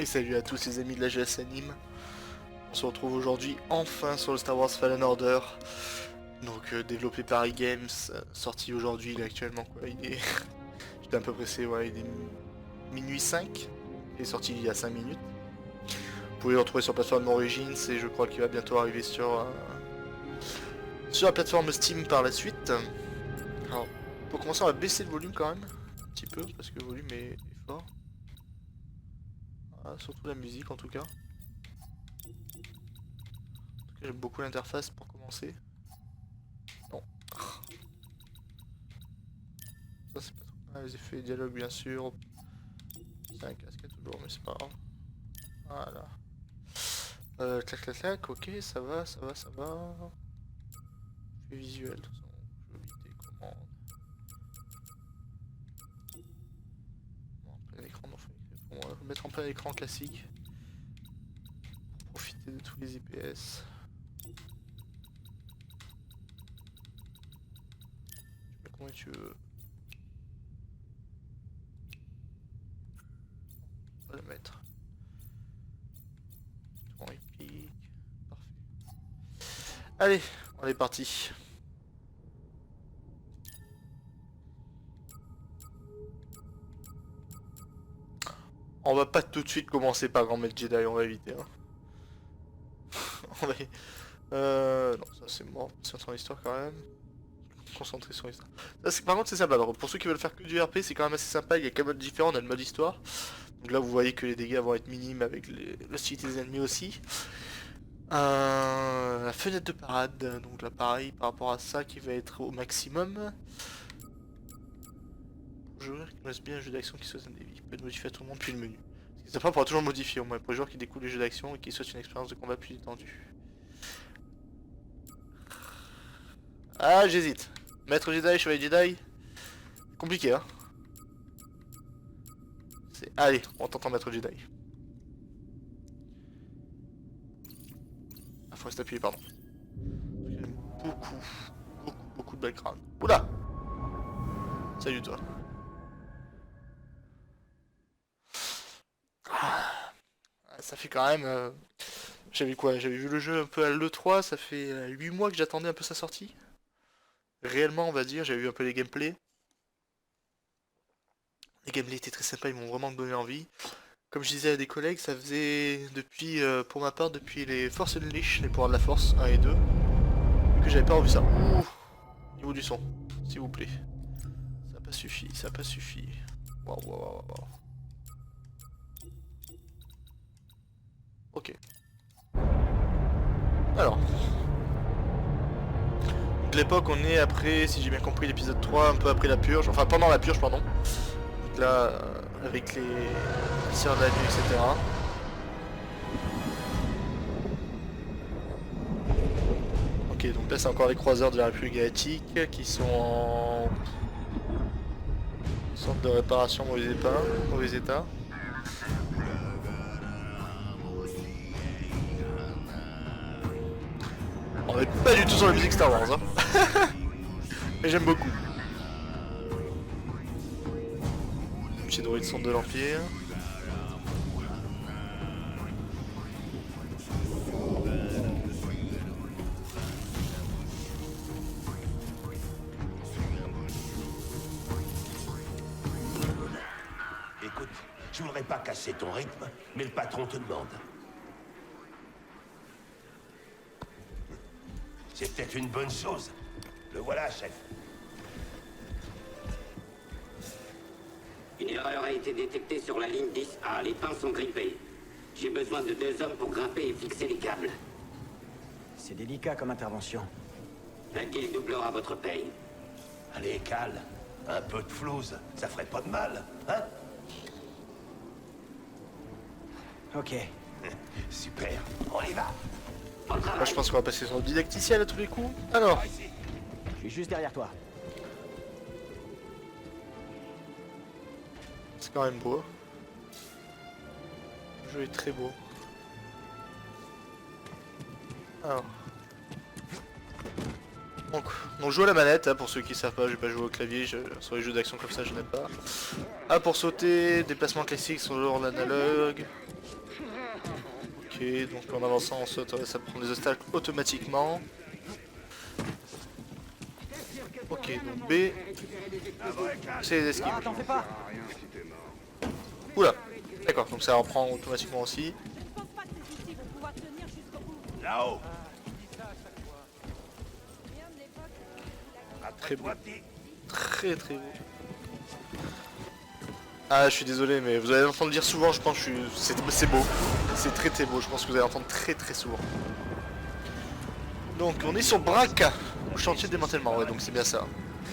Et salut à tous les amis de la GS Anime. On se retrouve aujourd'hui enfin sur le Star Wars Fallen Order. Donc développé par eGames, sorti aujourd'hui, il est actuellement quoi, il est... J'étais un peu pressé, ouais, il est minuit 5. Il est sorti il y a 5 minutes. Vous pouvez le retrouver sur plateforme Origins et je crois qu'il va bientôt arriver sur la plateforme Steam par la suite. Alors, pour commencer on va baisser le volume quand même, un petit peu, parce que le volume est fort. Voilà, surtout la musique en tout cas. J'aime beaucoup l'interface pour commencer. Non. Ça c'est pas trop. Ah, les effets dialogue bien sûr. C'est un casque toujours, mais c'est pas grave. Voilà. Clac clac clac, ok, ça va, ça va, ça va. Fait visuel, de toute façon. Jeu commande. Non, plein écran, non, on va mettre en plein écran classique. Pour profiter de tous les IPS. Je sais pas comment tu veux. On va le mettre. Tour épique. Parfait. Allez, on est parti. On va pas tout de suite commencer par Grand Maître Jedi, on va éviter. Hein. On va... non, ça c'est mort. C'est sur l'histoire quand même. Concentrer sur l'histoire. Par contre c'est sympa, alors pour ceux qui veulent faire que du RP c'est quand même assez sympa, il y a qu'un mode différent, on a le mode histoire. Donc là vous voyez que les dégâts vont être minimes avec l'hostilité des ennemis aussi. La fenêtre de parade, donc là pareil par rapport à ça qui va être au maximum. Pour joueur qui laisse bien un jeu d'action qui soit un dévi, il peut être modifié à tout le monde puis le menu. Ce qui sympa pourra toujours modifier au moins pour les joueurs qui découvrent les jeux d'action et qui souhaitent une expérience de combat plus détendue. Ah j'hésite. Maître Jedi, Chevalier Jedi. Compliqué hein. Allez, on t'entend Maître Jedi. Ah faut rester appuyé, pardon. J'aime beaucoup de background. Oula. Salut toi. Ça fait quand même... J'avais quoi? J'avais vu le jeu un peu à l'E3, ça fait 8 mois que j'attendais un peu sa sortie. Réellement on va dire, j'avais vu un peu les gameplays. Les gameplays étaient très sympas, ils m'ont vraiment donné envie. Comme je disais à des collègues, ça faisait depuis, pour ma part, depuis les Force Unleashed, les pouvoirs de la Force 1 et 2, que j'avais pas revu ça. Ouh, niveau du son, s'il vous plaît. Ça n'a pas suffi, ça n'a pas suffi. Waouh, waouh, waouh, waouh. Ok. Alors. De l'époque, on est après, si j'ai bien compris, l'épisode 3, un peu après la purge, enfin pendant la purge, pardon. Donc là, avec les sœurs de la nuit, etc. Ok, donc là c'est encore les croiseurs de la République Galactique qui sont en sorte de réparation mauvais état. On est pas du tout sur la musique Star Wars, hein. Mais j'aime beaucoup. Petit droïde sonde de l'Empire. Écoute, je voudrais pas casser ton rythme, mais le patron te demande. C'est peut-être une bonne chose. Le voilà, chef. Une erreur a été détectée sur la ligne 10A. Les pins sont grippés. J'ai besoin de 2 hommes pour grimper et fixer les câbles. C'est délicat comme intervention. La guilde doublera votre paye. Allez, cale. Un peu de flouze, ça ferait pas de mal, hein? Ok. Super, on y va. Là je pense qu'on va passer sur le didacticiel à tous les coups. Alors, Je suis juste derrière toi. c'est quand même beau. Le jeu est très beau. Alors. Donc on joue à la manette, hein, pour ceux qui savent pas, j'ai pas joué au clavier, sur les jeux d'action comme ça je n'aime pas. Ah, pour sauter, déplacement classique sur l'analogue. Ok, donc en avançant on saute, ça prend des obstacles automatiquement. Ok, donc B, c'est les esquives. Ah, t'en fais pas. Oula, d'accord, donc ça reprend automatiquement aussi. Là-haut. Très beau. Toi, petit. Très très beau. Ah, je suis désolé, mais vous allez entendre le dire souvent, je pense que c'est beau. C'est très très beau, je pense que vous allez entendre très très souvent. Donc on est sur Braca, au chantier de démantèlement, ouais, donc c'est bien ça.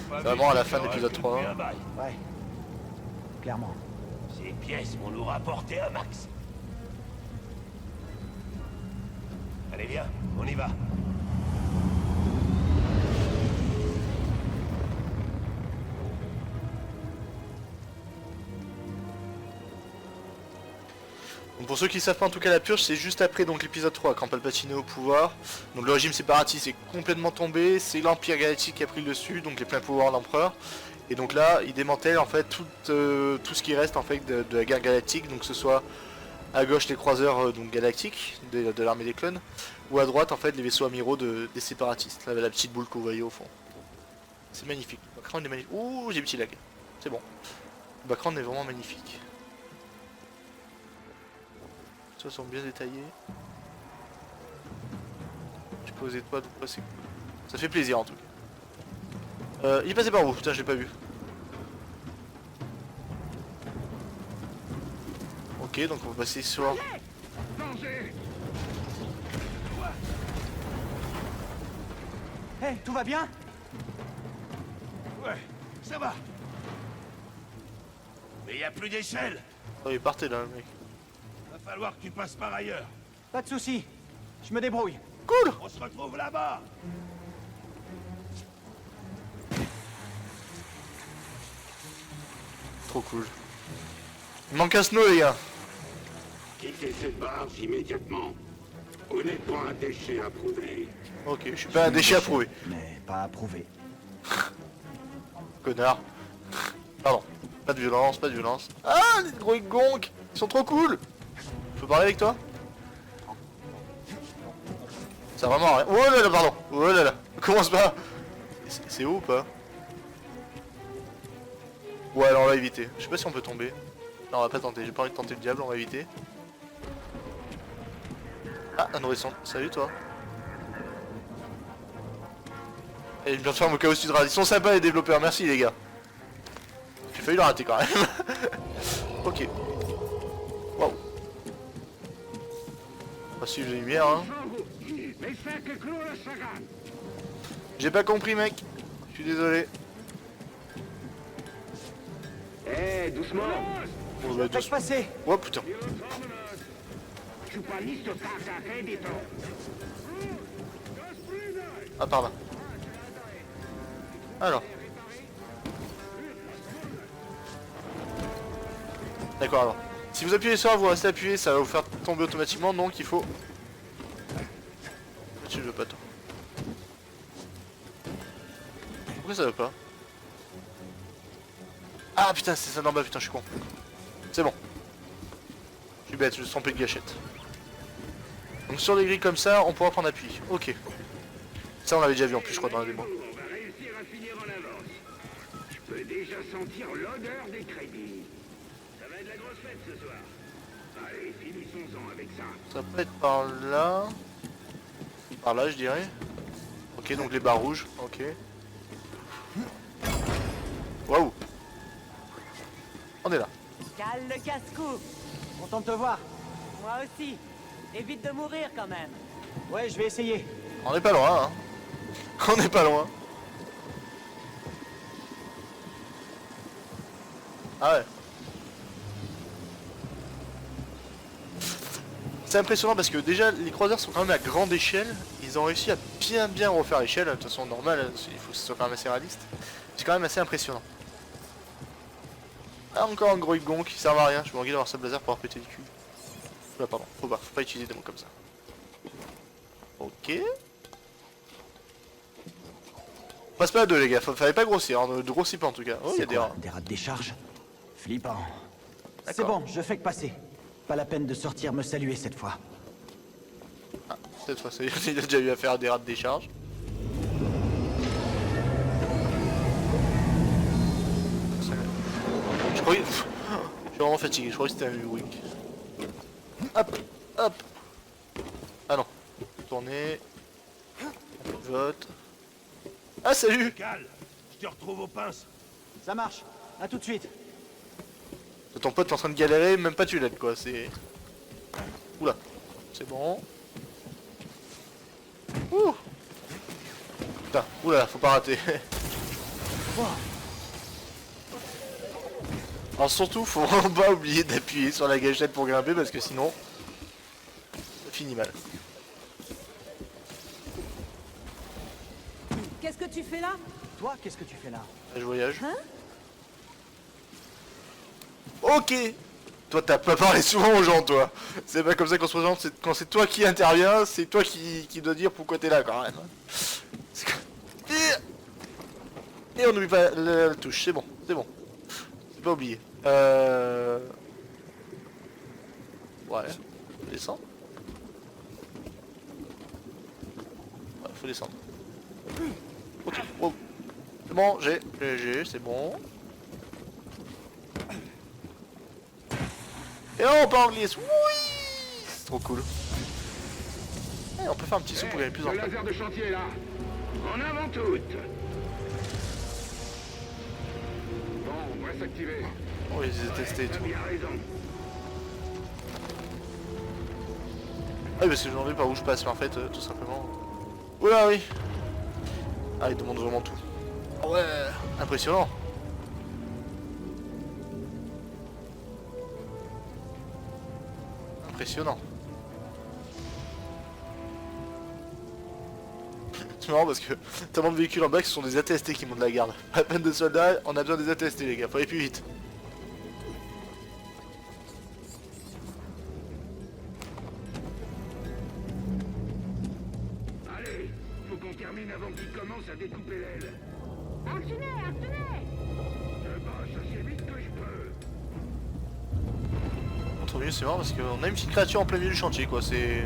Vraiment à la fin de l'épisode 3. Ouais. Clairement. Ces pièces vont nous rapporter un max. Allez, viens, on y va. Donc pour ceux qui savent pas, en tout cas la purge c'est juste après donc l'épisode 3 quand Palpatine est au pouvoir. Donc le régime séparatiste est complètement tombé, c'est l'Empire Galactique qui a pris le dessus, donc les pleins pouvoirs de l'Empereur. Et donc là il démantèle en fait tout ce qui reste en fait de la guerre galactique, donc que ce soit à gauche les croiseurs donc galactiques de l'armée des clones, ou à droite en fait les vaisseaux amiraux des séparatistes. Là la petite boule que vous voyez au fond. C'est magnifique. Le background est magnifique. Ouh, j'ai petit lag. C'est bon. Le background est vraiment magnifique. Ça sont bien détaillés. Je peux aux étoiles, donc c'est cool. Ça fait plaisir en tout cas. Il est passé par où? Putain, je l'ai pas vu. Ok, donc on va passer sur... Hé, tout va bien? Ouais, ça va. Mais il y a plus d'échelle. Oh, il partait là, le mec. Va falloir que tu passes par ailleurs. Pas de soucis. Je me débrouille. Cool. On se retrouve là-bas. Trop cool. Il manque un snow, les gars. Quittez cette barge immédiatement. Vous n'êtes pas un déchet approuvé. Ok, je suis pas un déchet approuvé. Mais pas approuvé. Connard. Pardon. Pas de violence, pas de violence. Ah, les gros gonks. Ils sont trop cool. Je peux parler avec toi? Ça a vraiment rien. Oh là là, pardon. Oh là là. Commence pas. C'est haut ou pas? Ouais, alors on va éviter. Je sais pas si on peut tomber. Non, on va pas tenter. J'ai pas envie de tenter le diable, on va éviter. Ah, un nourrisson. Salut toi. Et une plateforme au cas où tu te rates. Ils sont sympas les développeurs, merci les gars. J'ai failli le rater quand même. Ok. Waouh. On va suivre les lumières, hein. J'ai pas compris, mec. Je suis désolé. Eh, doucement. On va Faites passer. Oh putain. Ah, par là. Alors. D'accord, alors. Si vous appuyez sur A, vous restez appuyé, ça va vous faire tomber automatiquement, donc il faut... Tu ne veux pas, toi. Pourquoi ça veut pas? Ah putain, c'est ça, non bah putain, je suis con. C'est bon. Je suis bête, je me suis trompé de gâchette. Donc sur les grilles comme ça, on pourra prendre appui. Ok. Ça on l'avait déjà vu en plus, je crois, dans la démo. On va réussir à finir en avance. Je peux déjà sentir l'odeur des crédits. Ça va être la grosse fête ce soir. Allez, finissons-en avec ça. Ça peut être par là. Par là, je dirais. Ok, donc les barres rouges. Ok. Waouh. On est là. Cale le casse-cou. Content de te voir. Moi aussi. Évite de mourir quand même. Ouais, je vais essayer. On n'est pas loin, hein. On n'est pas loin. Ah ouais. C'est impressionnant parce que déjà les croiseurs sont quand même à grande échelle. Ils ont réussi à bien refaire l'échelle. De toute façon normale, il faut que ce soit quand même assez réaliste. C'est quand même assez impressionnant. Ah, encore un gros gonk qui sert à rien. Je me regarde d'avoir sa blazer pour avoir pété le cul. Là, pardon, faut pas utiliser des mots comme ça. Ok. On passe pas à deux les gars, fallait pas grossir, hein, ne grossissez pas en tout cas. Oh, il y a des rats. Des rats de décharge. Flippant. C'est D'accord. bon, je fais que passer. Pas la peine de sortir me saluer cette fois. Cette fois, il a déjà eu à faire des rats de décharge. Je croyais... Je suis vraiment fatigué, je croyais que c'était un wing. Hop, hop. Ah non. Tourner. Vote. Ah salut. Cal, je te retrouve aux pinces. Ça marche. À tout de suite. Ton pote est en train de galérer, même pas tu l'aides quoi, c'est... Oula. C'est bon. Ouh. Putain, oula, faut pas rater. Alors surtout, faut vraiment pas oublier d'appuyer sur la gâchette pour grimper parce que sinon, ça finit mal. Qu'est-ce que tu fais là? Toi, qu'est-ce que tu fais là? Je voyage. Hein? Ok. Toi, t'as pas parlé souvent aux gens, toi. C'est pas comme ça qu'on se présente. Quand c'est toi qui interviens, c'est toi qui dois dire pourquoi t'es là, quand même. Et on n'oublie pas la touche. C'est bon, c'est bon. C'est pas oublié. Ouais. Faut descendre. Ouais, faut descendre. Ok. Wow. C'est bon, c'est bon. Et oh, on peut en glisse. Oui, c'est trop cool. Eh, on peut faire un petit saut pour gagner plus en Le fait. laser de chantier est là. En avant toutes. Bon, on va s'activer. Oh, ils les ont testés et T'as tout. bien raison. Ah oui, parce que je me demandais par où je passe, mais en fait, tout simplement... Oula, oui. Ah, il demande vraiment tout. Ouais, impressionnant. Impressionnant. C'est marrant parce que tellement de véhicules en bas qui sont des ATST qui montent la garde. À peine de soldats, on a besoin des ATST les gars, faut aller plus vite. Allez, faut qu'on termine avant qu'il commence à découper l'aile. Enculé. Je bosse aussi vite que je peux. Entre mieux, c'est marrant parce qu'on a une petite créature en plein milieu du chantier quoi, c'est...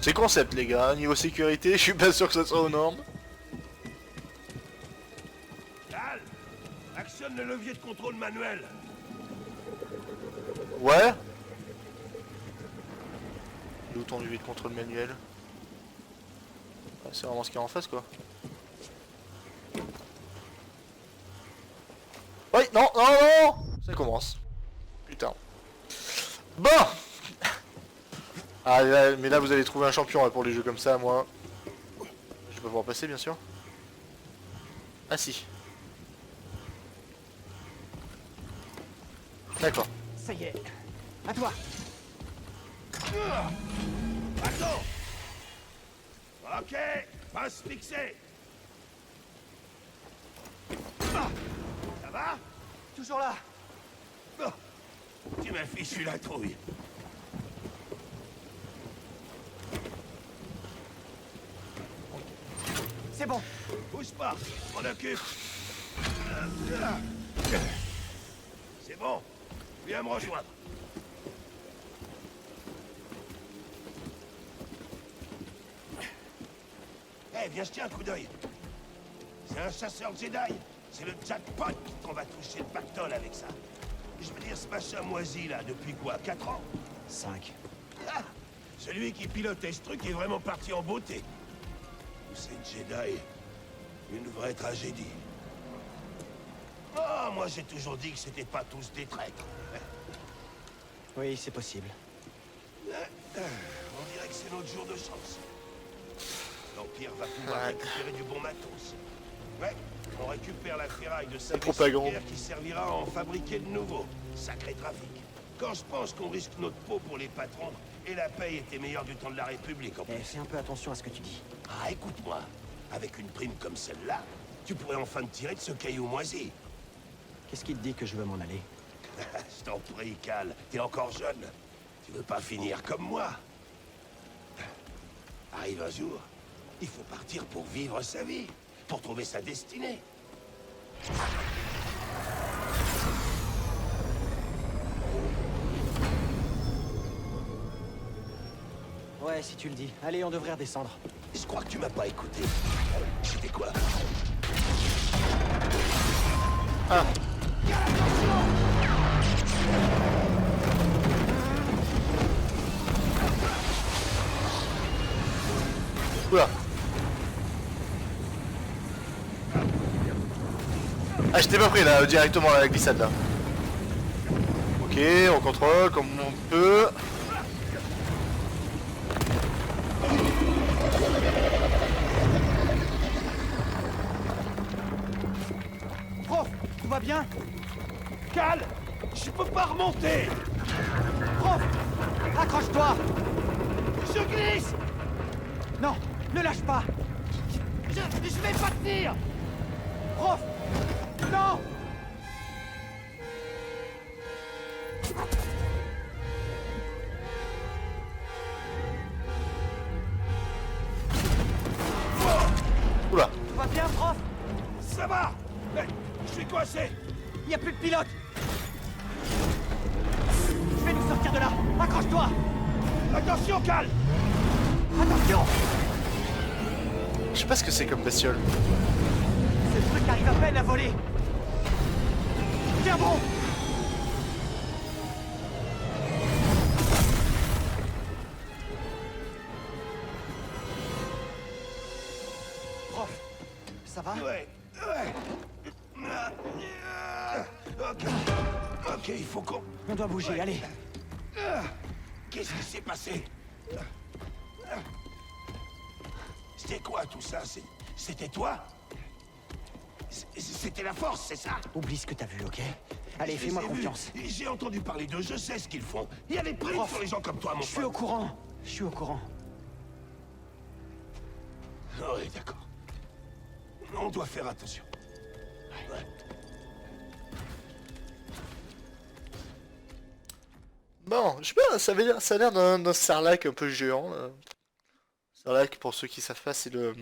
C'est concept les gars, niveau sécurité, je suis pas sûr que ça soit aux normes. Cal, actionne le levier de contrôle manuel. Ouais. Où ton levier de contrôle manuel? Ah, c'est vraiment ce qu'il y a en face quoi. Oui, non, non, non. Ça commence. Putain. Bon. Ah là, mais là vous allez trouver un champion là, pour les jeux comme ça, moi. Je vais pas pouvoir passer bien sûr. Ah si. D'accord. Ça y est. À toi. Attends. Ok, passe fixée. Ça va? Toujours là. Oh, tu m'as fichu la trouille. C'est bon. Bouge pas, je m'en occupe. C'est bon, viens me rejoindre. Eh, viens jeter un coup d'œil. C'est un chasseur Jedi. C'est le jackpot qu'on va toucher le pactole avec ça. Je veux dire, ce machin moisi là, depuis quoi, 4 ans? 5. Ah, celui qui pilotait ce truc est vraiment parti en beauté. C'est Jedi. Une vraie tragédie. Oh, moi j'ai toujours dit que c'était pas tous des traîtres. Oui, c'est possible. On dirait que c'est notre jour de chance. L'Empire va pouvoir récupérer du bon matos. Ouais, on récupère la ferraille de sa propagande qui servira à en fabriquer de nouveaux. Sacré trafic. Quand je pense qu'on risque notre peau pour les patrons, et la paye était meilleure du temps de la République en plus. Eh, fais un peu attention à ce que tu dis. Ah, écoute-moi. Avec une prime comme celle-là, tu pourrais enfin te tirer de ce caillou moisi. Qu'est-ce qui te dit que je veux m'en aller? Je t'en prie, Cal. T'es encore jeune. Tu veux pas finir comme moi. Arrive un jour, il faut partir pour vivre sa vie, pour trouver sa destinée. Ouais, si tu le dis. Allez, on devrait redescendre. Je crois que tu m'as pas écouté. C'était quoi? Ah. Oula. Ah, j'étais pas pris là, directement à la glissade là. Ok, on contrôle comme on peut. Prof, tout va bien? Cal! Je peux pas remonter! Prof, accroche-toi! Je glisse! Non, ne lâche pas! Je vais pas tenir! Prof! Non! Oula. Tout va bien, prof? Ça va! Mais je suis coincé! Y a plus de pilote! Je vais nous sortir de là! Accroche-toi! Attention, Cal! Attention! Je sais pas ce que c'est comme bestiole. Ce truc arrive à peine à voler! Tiens bon! Prof, ça va? Ouais. Ok. Ok, il faut qu'on... On doit bouger, allez! Qu'est-ce qui s'est passé? C'était quoi tout ça? C'était toi? C'était la force, c'est ça? Oublie ce que t'as vu, ok? Allez, Je fais-moi les ai vus. confiance. J'ai entendu parler d'eux, je sais ce qu'ils font. Il y a des primes Prof, sur les gens comme toi, mon Je suis au pote. courant! Je suis au courant. Oui, d'accord. On doit faire attention. Ouais. Bon, je sais pas, ça a l'air d'un sarlac un peu géant. Là. Sarlac, pour ceux qui savent pas, c'est le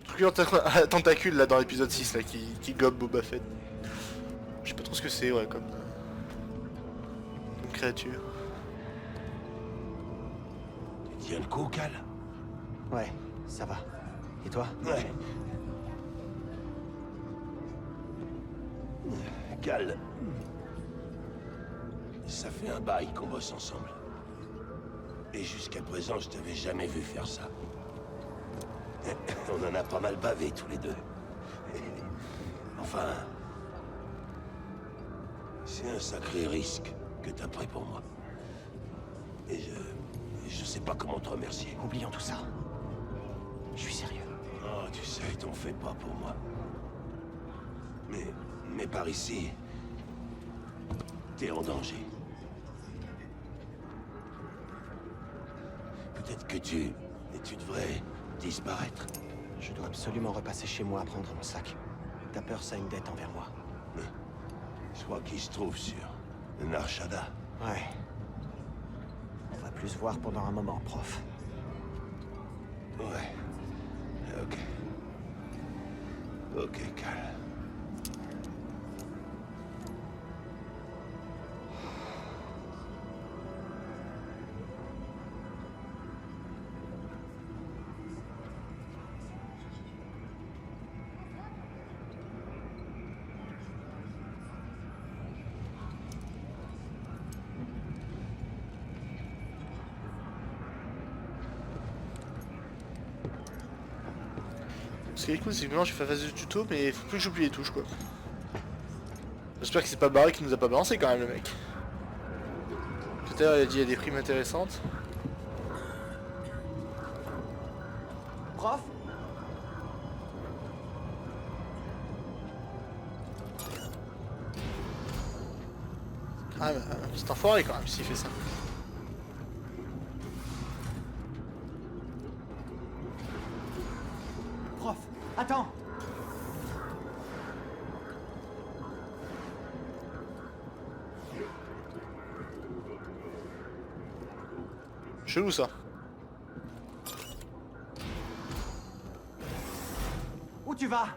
truc à tentacule là dans l'épisode 6 là qui gobe Boba Fett. Je sais pas trop ce que c'est, ouais, comme créature. Tu tiens le coup, Cal? Ouais, ça va. Et toi? Ouais. Cal. Ça fait un bail qu'on bosse ensemble. Et jusqu'à présent, je t'avais jamais vu faire ça. On en a pas mal bavé tous les deux. Enfin... C'est un sacré risque que t'as pris pour moi. Et je sais pas comment te remercier. Oublions tout ça. Je suis sérieux. Oh, tu sais, t'en fais pas pour moi. Mais par ici... T'es en danger. Peut-être que tu devrais disparaître. Je dois absolument repasser chez moi à prendre mon sac. Ta peur, ça a une dette envers moi. Je crois qu'il se trouve sur Narshada. Ouais. On va plus se voir pendant un moment, prof. Ouais. Ok. Ok, Cal. Ce qui est cool, c'est que maintenant je fais la phase de tuto, mais faut plus que j'oublie les touches quoi. J'espère que c'est pas Barry qui nous a pas balancé quand même le mec. Tout à l'heure il a dit il y a des primes intéressantes. Prof? Ah bah, c'est enfoiré quand même s'il fait ça. Prof, attends! Chelou ça. Où tu vas?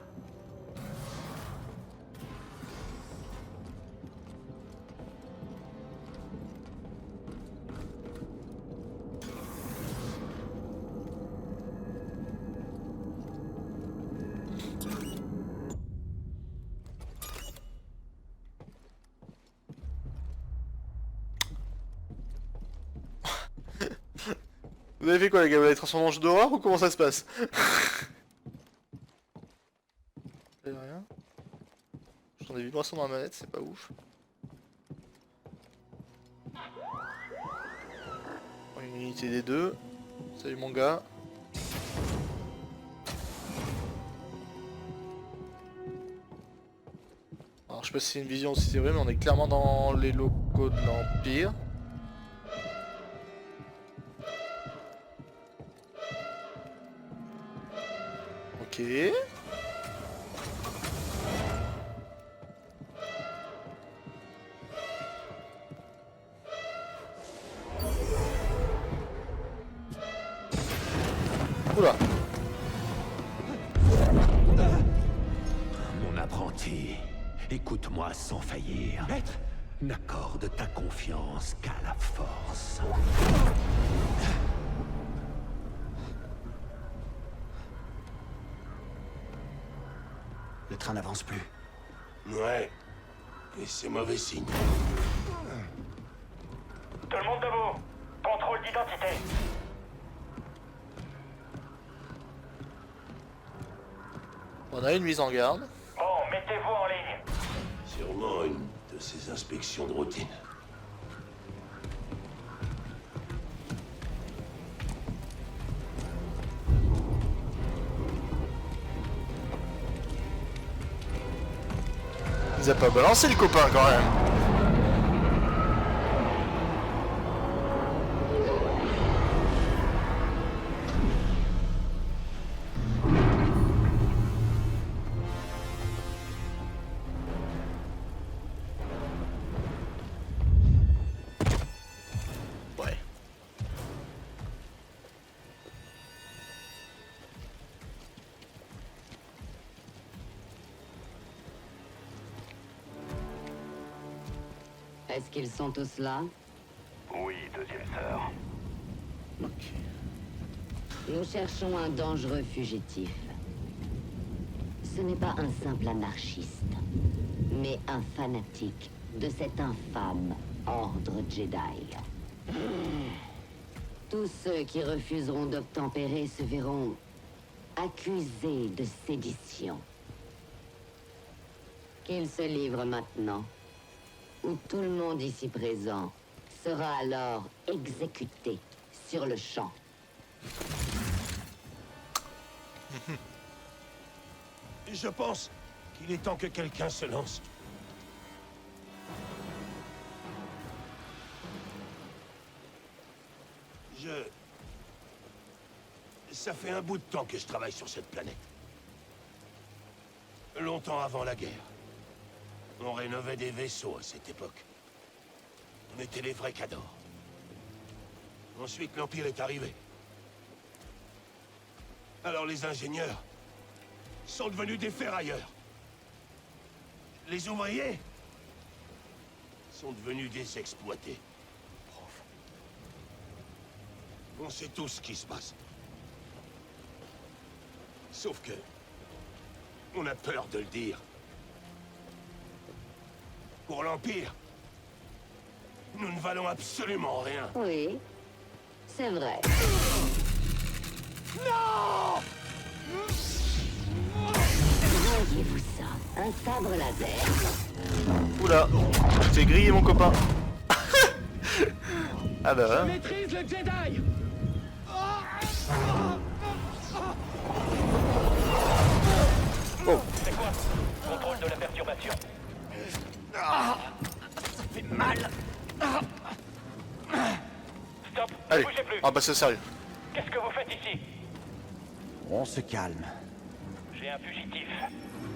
Vous avez fait quoi les gars? Vous avez transformé en jeu d'horreur ou comment ça se passe? Rien. J'entends des vibrations dans la manette, c'est pas ouf. Une unité des deux. Salut mon gars. Alors je sais pas si c'est une vision ou si c'est vrai, mais on est clairement dans les locaux de l'Empire. Ok. Oula. Mon apprenti, écoute-moi sans faillir. Maître! N'accorde ta confiance qu'à la force. Le train n'avance plus. Ouais. Et c'est mauvais signe. Tout le monde debout. Contrôle d'identité. On a une mise en garde. Bon, mettez-vous en ligne. Sûrement une de ces inspections de routine. Il nous a pas balancé le copain quand même. Ouais. Est-ce qu'ils sont tous là? Oui, deuxième sœur. Ok. Nous cherchons un dangereux fugitif. Ce n'est pas un simple anarchiste, mais un fanatique de cet infâme ordre Jedi. Tous ceux qui refuseront d'obtempérer se verront accusés de sédition. Qu'ils se livrent maintenant, ou tout le monde ici présent sera alors exécuté sur le champ. Je pense qu'il est temps que quelqu'un se lance. Ça fait un bout de temps que je travaille sur cette planète. Longtemps avant la guerre. On rénovait des vaisseaux à cette époque. On était les vrais cadors. Ensuite, l'Empire est arrivé. Alors les ingénieurs sont devenus des ferrailleurs. Les ouvriers sont devenus des exploités. On sait tous ce qui se passe. Sauf que... on a peur de le dire. Pour l'Empire, nous ne valons absolument rien. Oui, c'est vrai. Non! Voyez-vous ça? Un sabre laser. Oula, je t'ai grillé mon copain. Ah bah. Maîtrise le Jedi! Oh. C'est quoi? Contrôle de la perturbation. Ça fait mal! Stop, ne Allez, bougez plus. ah bah c'est sérieux. Qu'est-ce que vous faites ici? On se calme. J'ai un fugitif.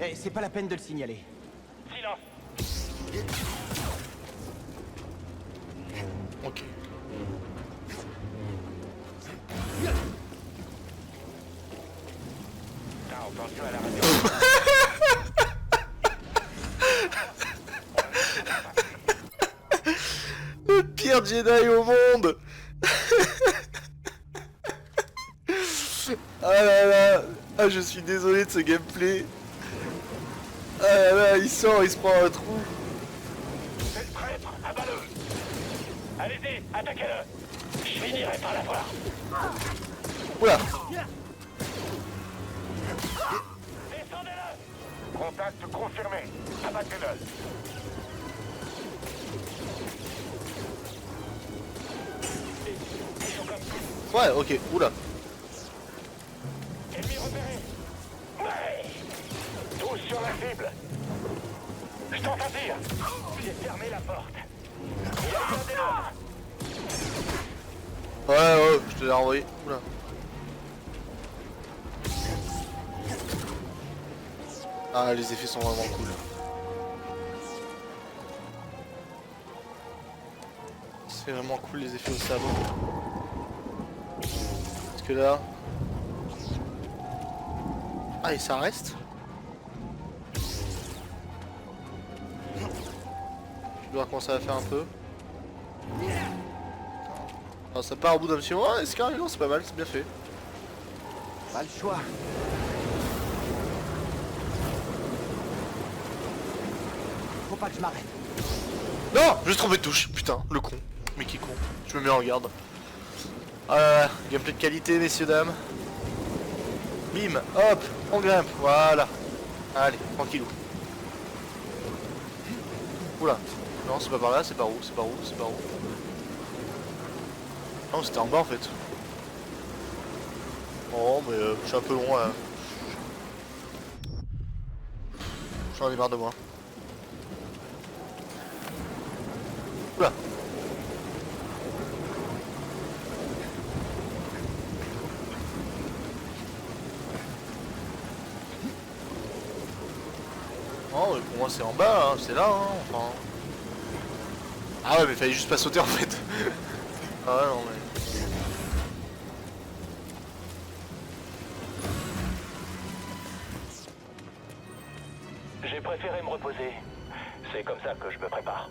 Eh, c'est pas la peine de le signaler. Silence. Ok. T'as entendu à la radio? Le pire Jedi au monde. Ah là là. Ah je suis désolé de ce gameplay. Ah là là, il sort, il se prend un trou. C'est le prêtre, abat-le. Allez-y, attaquez-le. Je finirai par l'avoir. Oula. Descendez-le! Contact confirmé. Abattez-le. Ouais, ok, oula. Ennemi repéré. Ouais. Tous sur la cible. Je tente un tir. J'ai fermé la porte. Il y a eu un des nôtres. Ouais, je te l'ai renvoyé. Oula. Ah, les effets sont vraiment cool. C'est vraiment cool les effets au sabot. Parce que là... Ah, et ça reste. Je dois voir comment ça va faire un peu. Ah, ça part au bout d'un petit moment, c'est carrément, c'est pas mal, c'est bien fait. Pas le choix. Faut pas que je m'arrête. Non, je me suis trompé de touche, putain, le con. Mais qui con, je me mets en garde. Gameplay de qualité, messieurs, dames. Bim, hop, on grimpe, voilà. Allez, tranquillou. Oula, non, c'est pas par là, c'est par où, c'est par où, c'est par où. Non, c'était en bas en fait. Oh, mais je suis un peu loin là. J'en ai marre de moi. Oula. Oh, mais pour moi c'est en bas, hein, c'est là, hein, enfin. Ah ouais, mais fallait juste pas sauter en fait. Ah ouais, non mais... J'ai préféré me reposer. C'est comme ça que je me prépare.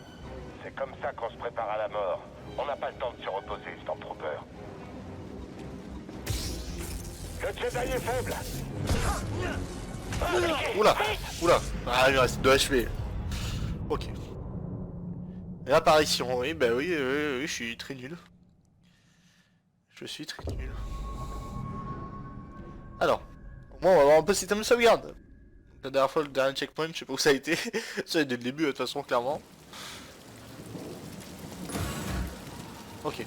C'est comme ça qu'on se prépare à la mort. On n'a pas le temps de se reposer, Stormtrooper. Le Jedi est faible. Oula, oula. Ah, il me reste 2 HP. Ok. Et apparition, oui, bah oui, je suis très nul. Je suis très nul. Alors, au moins on va avoir un peu de système de sauvegarde. La dernière fois, le dernier checkpoint, je sais pas où ça a été. Ça dès le début, de toute façon, clairement. Ok.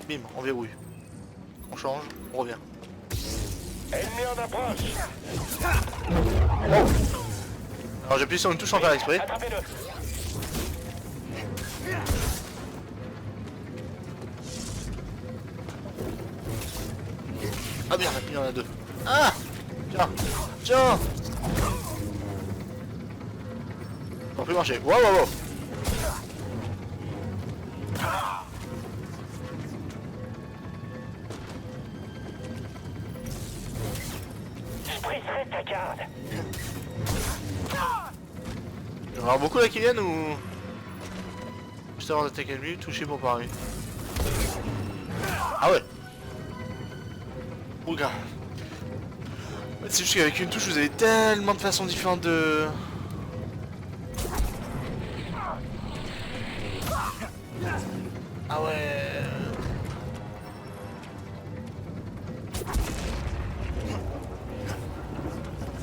Bim, on verrouille. On change, on revient. Ennemi en approche. Oh. Alors j'appuie sur une touche sans faire exprès. Attrapez-le. Ah bien, il y en a 2. Ah. Tiens, tiens. Ça a pu marcher. Wow, wow, wow. Je briserai ta garde. Il y en aura beaucoup là qui viennent ou... Juste avant d'attaquer lui, toucher pour parer. Ah ouais. Oula. C'est juste qu'avec une touche vous avez tellement de façons différentes de... Ah ouais.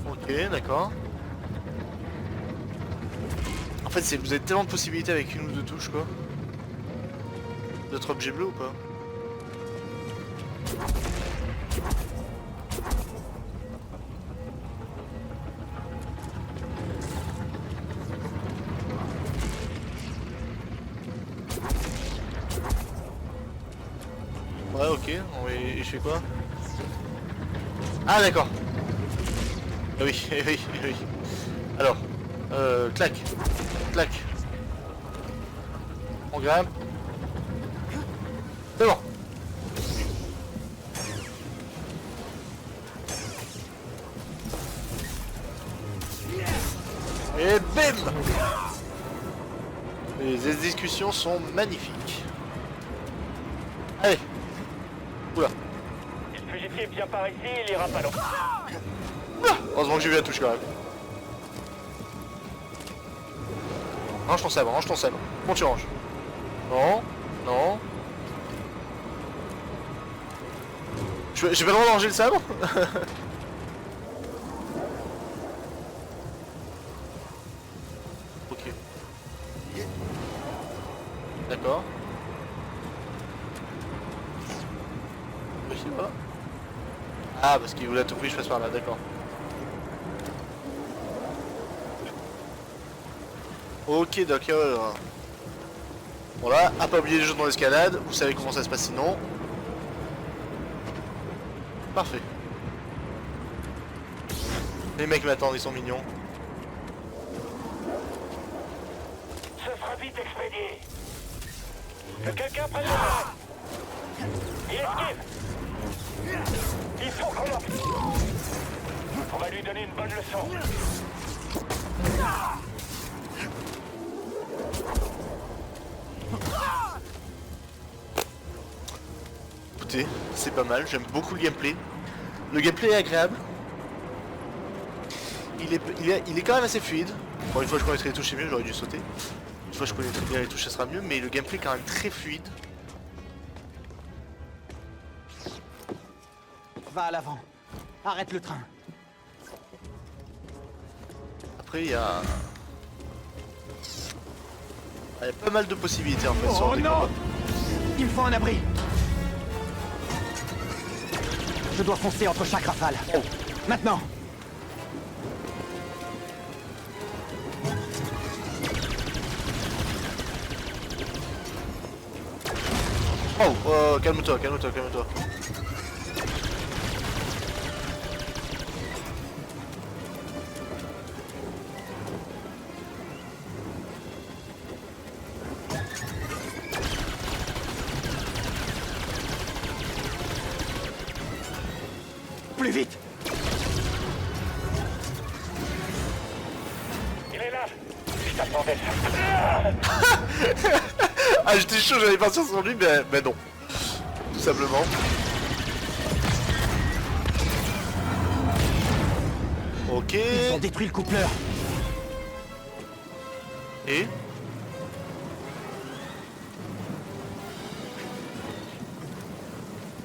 Ok, d'accord. En fait, vous avez tellement de possibilités avec une ou deux touches, quoi. D'autres objets bleus ou pas? Ouais, ok. Et je fais quoi? Ah, d'accord. Ah oui, oui, oui. Alors, clac, clac. On grimpe. C'est bon. Et bim! Les exécutions sont magnifiques. Allez. Oula. Si le fugitif vient par ici, il ira pas loin. Heureusement que j'ai vu la touche quand même. Range ton sabre, range ton sabre. Bon, tu ranges. Non, non. J'ai pas le droit de ranger le sabre. Ok. D'accord. Ici, voilà. Ah, parce qu'il voulait à tout prix que je passe par là, d'accord. Ok, d'accord. Bon là, à pas oublier les jeux dans l'escalade, vous savez comment ça se passe sinon. Parfait. Les mecs m'attendent, ils sont mignons. Ça sera vite expédié. Que quelqu'un prenne le relais. Il esquive. Il faut qu'on l'appuie. On va lui donner une bonne leçon. Écoutez, c'est pas mal, j'aime beaucoup le gameplay. Le gameplay est agréable. Il est quand même assez fluide. Bon, une fois que je connaîtrai les touches, c'est mieux, j'aurais dû sauter. Une fois que je connaîtrai bien les touches, ça sera mieux, mais le gameplay est quand même très fluide. Va à l'avant. Arrête le train. Après, il y a pas mal de possibilités en fait sur Oh des non! combats. Il me faut un abri. Je dois foncer entre chaque rafale. Oh. Maintenant. Oh, calme-toi, calme-toi, calme-toi. Plus vite. Il est là. Je t'attendais. Ah, j'étais chaud, j'allais partir sur lui, mais non. Tout simplement. Ok. Ils ont détruit le coupleur. Et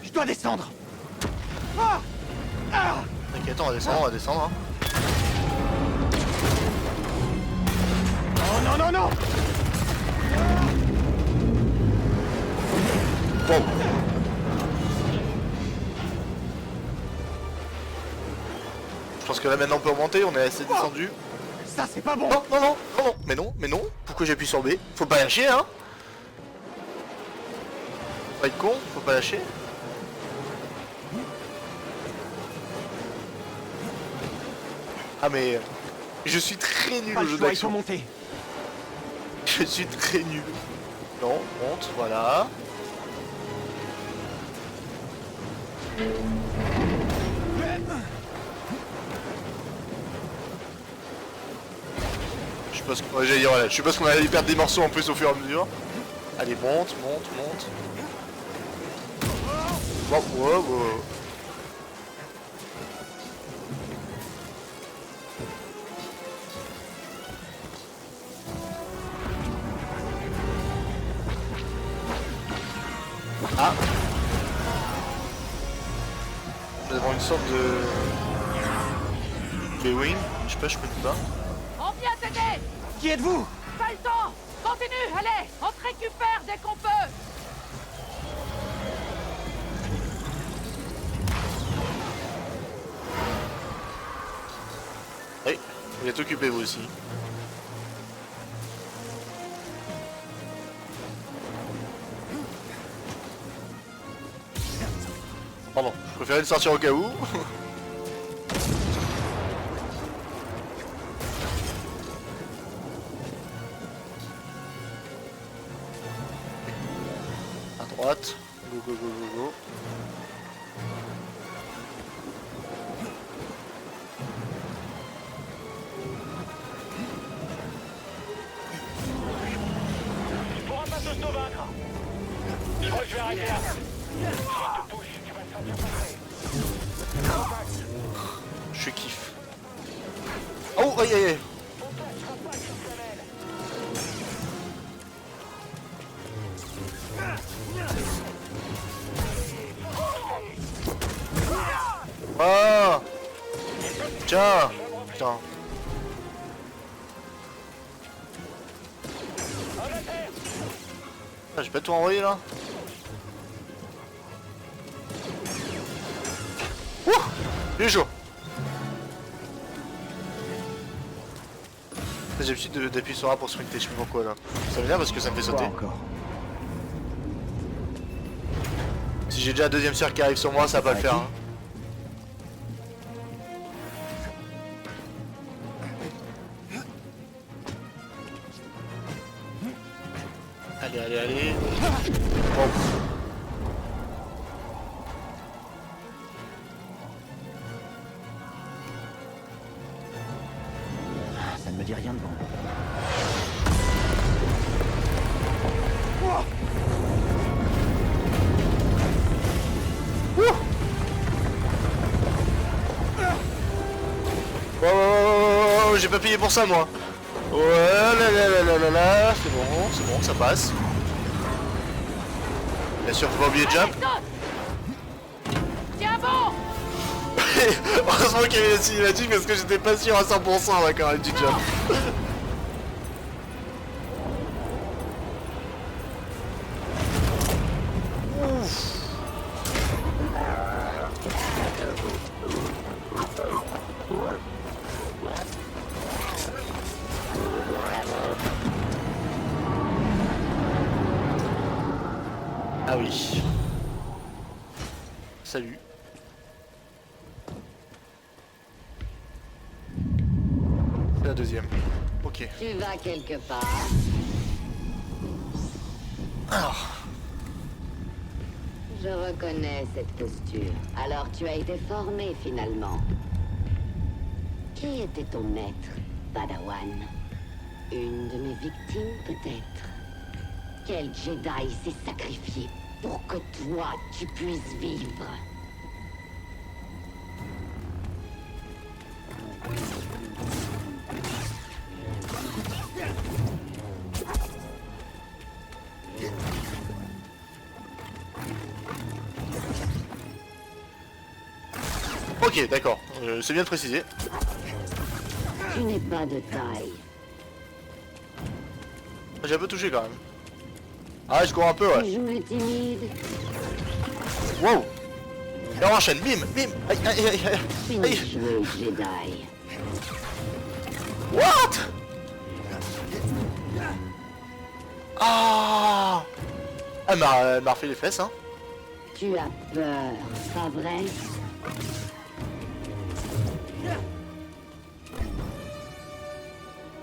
Je dois descendre. Ah! Ah! t'inquiète, on va descendre, hein. Oh non, non, non! Bon. Je pense que là maintenant on peut remonter, on est assez descendu. Ça, c'est pas bon! Non, non, non, non, non, mais non. Pourquoi j'appuie sur B? Faut pas lâcher, hein. Faut pas être con, faut pas lâcher. Ah mais je suis très nul Pas au le jeu choix, il faut d'action. monter. Je suis très nul. Non, monte, voilà. Je suppose que... ouais, j'allais dire, voilà, je suppose qu'on allait perdre des morceaux en plus au fur et à mesure. Allez, monte, monte, monte. Wow, wow, wow. Ah. Je vais avoir une sorte de... B-Wing. Je sais pas, je connais pas. On vient t'aider. Qui êtes-vous? Pas le temps. Continue, allez. On te récupère dès qu'on peut. Oui, vous êtes occupé vous aussi. Pardon, je préférais le sortir au cas où. À droite. Go, go, go, go, go. Tu pourras pas tous nous vaincre. Je crois que je vais arrêter là. Si je te touche, tu vas te sentir passer. Je kiffe. Oh, aïe aïe aïe. Ah. Tiens. Putain. Ah, j'ai pas tout envoyé là. Ouh. Il est chaud. J'ai l'habitude d'appuyer sur A pour sprinter, je sais pas pourquoi là. Ça m'énerve parce que ça me fait sauter. Encore. Si j'ai déjà un deuxième cercle qui arrive sur moi, ça va pas le faire. Hein. Allez, allez, allez. Bon. Ça ne me dit rien de bon. Oh, j'ai pas payé pour ça moi. Ouais, là, c'est bon, ça passe. Bien sûr, faut pas oublier de jump. Tiens bon. Heureusement qu'il y avait la cinématique parce que j'étais pas sûr à 100% là quand même du jump. Ah oui. Salut. C'est la deuxième. Ok. Tu vas quelque part. Alors. Je reconnais cette posture. Alors tu as été formé finalement. Qui était ton maître, Padawan? Une de mes victimes peut-être? Quel Jedi s'est sacrifié pour que toi tu puisses vivre? Ok, d'accord. C'est bien de préciser. Tu n'es pas de taille. J'ai un peu touché quand même. Ah, je cours un peu, ouais. Tu joues le timide. Wow. Et on enchaîne, bim, bim. Aïe, aïe, aïe, aïe. Finis Aïe. de jouer Jedi. What? Ah. Elle m'a refait les fesses, hein. Tu as peur, pas vrai?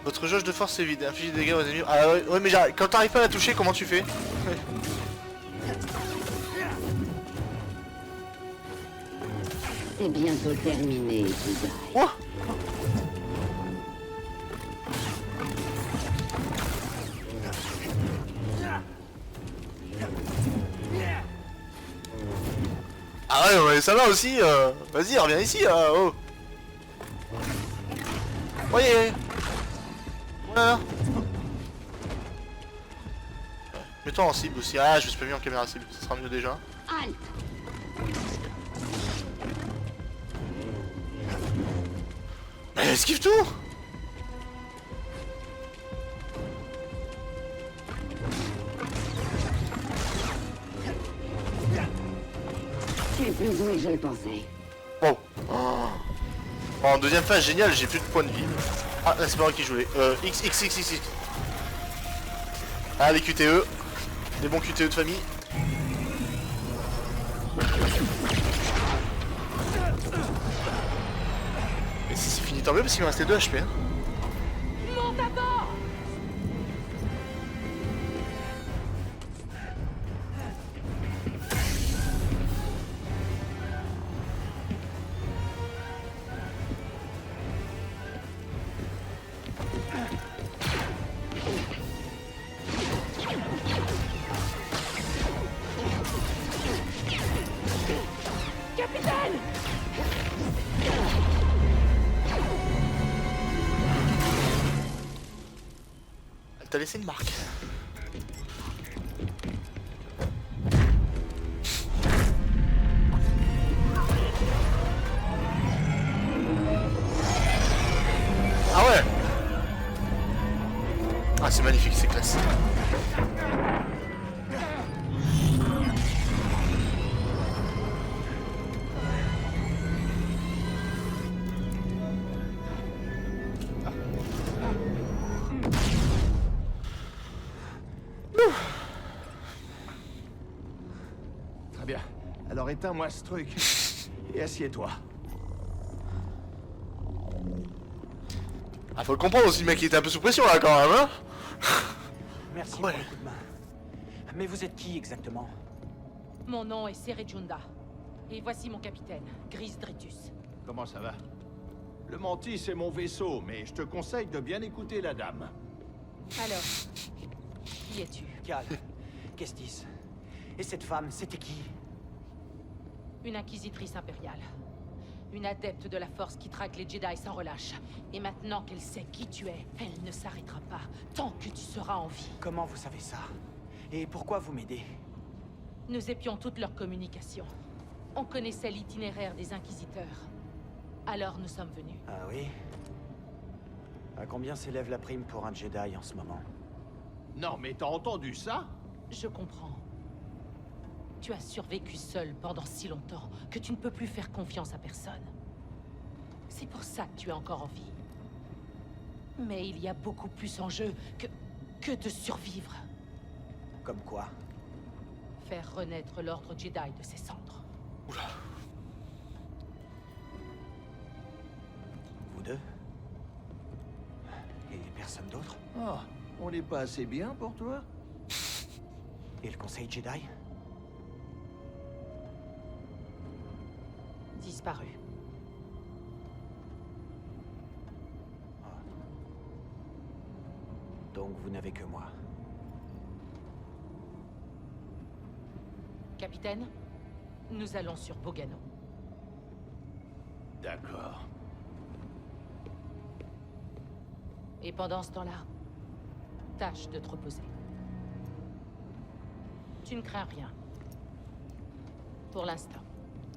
Votre jauge de force est vide, inflige des dégâts aux ennemis. Ah ouais, mais quand t'arrives pas à la toucher, comment tu fais? C'est bientôt terminé, Jedi. Oh. Ah ouais, ça va aussi, vas-y, reviens ici, oh. Voyez. Voilà. Mets-toi en cible aussi. Ah, je me suis pas mis en caméra cible, ça sera mieux déjà. Halte! Mais esquive tout. Tu es plus doué que je le pensais. Bon. Oh. En deuxième phase, génial, j'ai plus de points de vie. Ah, là, c'est pas moi qui jouais. X. Ah, les QTE. Les bons QTE de famille. Et si c'est fini, tant mieux parce qu'il me restait 2 HP. Hein. Monte à bord. Capitaine. Elle t'a laissé une marque. c'est magnifique, c'est classe. Très bien. Alors éteins-moi ce truc. Et assieds-toi. Ah, faut le comprendre aussi, le mec, il était un peu sous pression là quand même, hein. Merci Ouais. pour le coup de main. Mais vous êtes qui exactement? Mon nom est Serejunda. Et voici mon capitaine, Gris Dritus. Comment ça va? Le Mantis, c'est mon vaisseau, mais je te conseille de bien écouter la dame. Alors, qui es-tu? Cal, Kestis. Et cette femme, c'était qui? Une inquisitrice impériale. Une adepte de la force qui traque les Jedi sans relâche. Et maintenant qu'elle sait qui tu es, elle ne s'arrêtera pas tant que tu seras en vie. Comment vous savez ça? Et pourquoi vous m'aidez? Nous épions toute leur communication. On connaissait l'itinéraire des inquisiteurs. Alors nous sommes venus. Ah oui? À combien s'élève la prime pour un Jedi en ce moment? Non, mais t'as entendu ça? Je comprends. Tu as survécu seul pendant si longtemps que tu ne peux plus faire confiance à personne. C'est pour ça que tu es encore en vie. Mais il y a beaucoup plus en jeu que de survivre. Comme quoi? Faire renaître l'ordre Jedi de ses cendres. Oula. Vous deux? Et personne d'autre? Oh, on n'est pas assez bien pour toi? Et le Conseil Jedi? Disparu. Donc vous n'avez que moi. Capitaine, nous allons sur Bogano. D'accord. Et pendant ce temps-là, tâche de te reposer. Tu ne crains rien. Pour l'instant.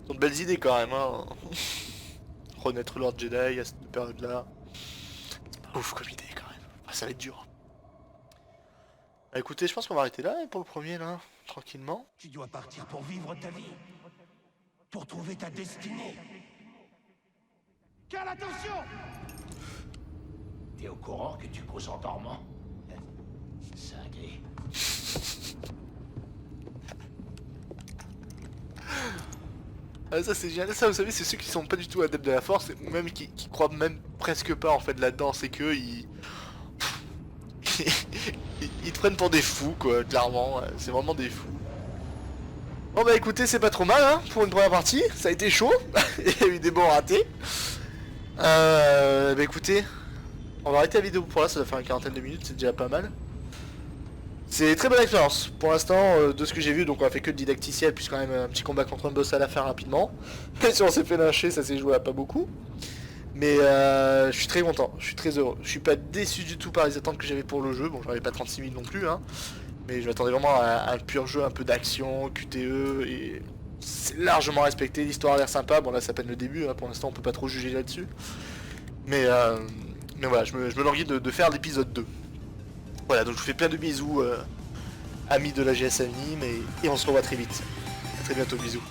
Ce sont de belles idées quand même, hein. Renaître Lord Jedi à cette période-là. C'est pas ouf comme idée quand même. Ah, ça va être dur. Bah, écoutez, je pense qu'on va arrêter là pour le premier là, tranquillement. Tu dois partir pour vivre ta vie. Pour trouver ta destinée. Quelle attention! T'es au courant que tu causes en dormant? Cinglé. Ah, ça c'est génial, ça vous savez, c'est ceux qui sont pas du tout adeptes de la force, ou même qui croient même presque pas en fait là-dedans, c'est que ils te prennent pour des fous quoi, clairement, c'est vraiment des fous. Bon bah écoutez, c'est pas trop mal hein, pour une première partie, ça a été chaud, il y a eu des bons ratés. Bah écoutez, on va arrêter la vidéo pour là, ça va faire une quarantaine de minutes, c'est déjà pas mal. C'est une très bonne expérience, pour l'instant, de ce que j'ai vu, donc on a fait que le didacticiel, puis quand même un petit combat contre un boss à la fin rapidement. Même si on s'est fait lyncher, ça s'est joué à pas beaucoup. Mais je suis très content, je suis très heureux. Je suis pas déçu du tout par les attentes que j'avais pour le jeu, bon j'en avais pas 36 000 non plus, hein. Mais je m'attendais vraiment à un pur jeu, un peu d'action, QTE, et c'est largement respecté, l'histoire a l'air sympa, bon là c'est à peine le début, hein. Pour l'instant on peut pas trop juger là-dessus. Mais voilà, je me languis de faire l'épisode 2. Voilà, donc je vous fais plein de bisous, amis de la GS Anime, et on se revoit très vite. A très bientôt, bisous.